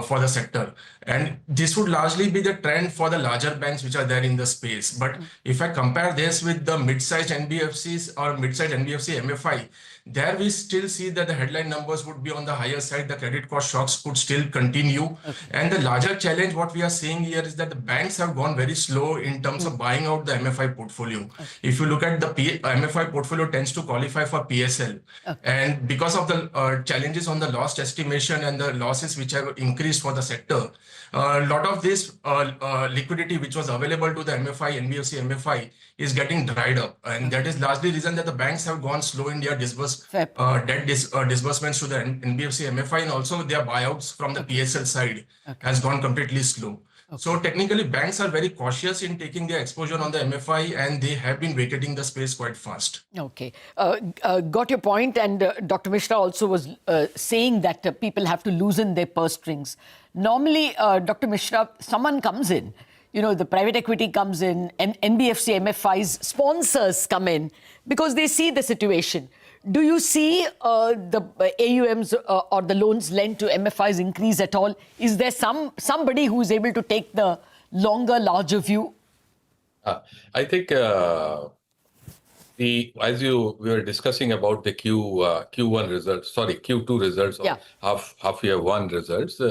for the sector. And this would largely be the trend for the larger banks which are there in the space. But if I compare this with the mid-sized NBFCs or mid-sized NBFC MFI, there we still see that the headline numbers would be on the higher side. The credit cost shocks could still continue. Okay. And the larger challenge, what we are seeing here is that the banks have gone very slow in terms of buying out the MFI portfolio. Okay. If you look at the MFI portfolio tends to qualify for PSL. Okay. And because of the challenges on the loss estimation and the losses which have increased for the sector, a lot of this liquidity which was available to the MFI, NBFC MFI is getting dried up. And that is largely the reason that the banks have gone slow in their debt disbursements to the NBFC MFI, and also their buyouts from the PSL side has gone completely slow. Okay. So technically banks are very cautious in taking their exposure on the MFI, and they have been vacating the space quite fast. Okay. Got your point. And Dr. Mishra also was saying that people have to loosen their purse strings. Normally, Dr. Mishra, someone comes in, you know, the private equity comes in, and NBFC MFI's sponsors come in because they see the situation. Do you see the AUMs or the loans lent to MFIs increase at all? Is there somebody who is able to take the longer, larger view? I think we were discussing about the Q1 results, Q2 results, or half year one results.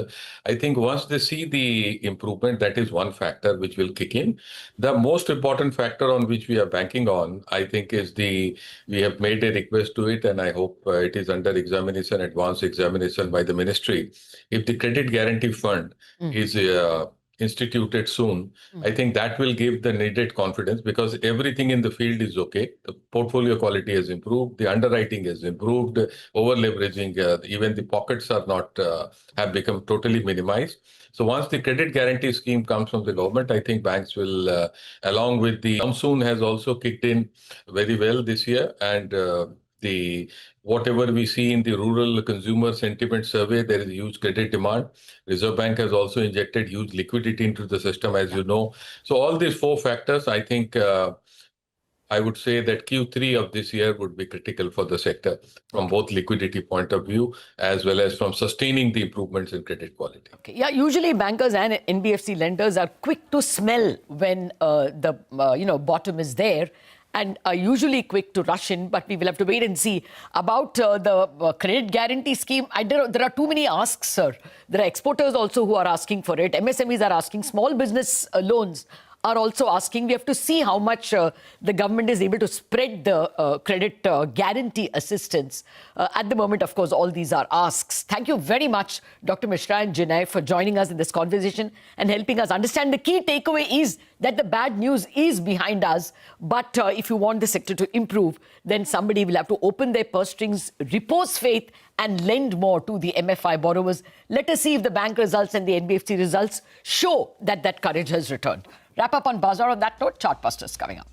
I think once they see the improvement, that is one factor which will kick in. The most important factor on which we are banking on, I think, is we have made a request to it, and I hope it is under examination, advanced examination by the ministry. If the credit guarantee fund is instituted soon, I think that will give the needed confidence, because everything in the field is okay. The portfolio quality has improved, the underwriting has improved, over leveraging, even the pockets are not, have become totally minimized. So once the credit guarantee scheme comes from the government, I think banks will, along with the monsoon has also kicked in very well this year, and whatever we see in the rural consumer sentiment survey, there is huge credit demand. Reserve Bank has also injected huge liquidity into the system, as you know. So all these four factors, I think, I would say that Q3 of this year would be critical for the sector from both liquidity point of view as well as from sustaining the improvements in credit quality. Okay. Yeah, usually bankers and NBFC lenders are quick to smell when the bottom is there, and are usually quick to rush in, but we will have to wait and see. About the credit guarantee scheme, there are too many asks, sir. There are exporters also who are asking for it. MSMEs are asking. Small business loans are also asking. We have to see how much the government is able to spread the credit guarantee assistance. At the moment, of course, all these are asks. Thank you very much, Dr. Mishra and Jinay, for joining us in this conversation and helping us understand. The key takeaway is that the bad news is behind us. But if you want the sector to improve, then somebody will have to open their purse strings, repose faith, and lend more to the MFI borrowers. Let us see if the bank results and the NBFC results show that that courage has returned. Wrap up on Bazaar on that note. Chartbusters coming up.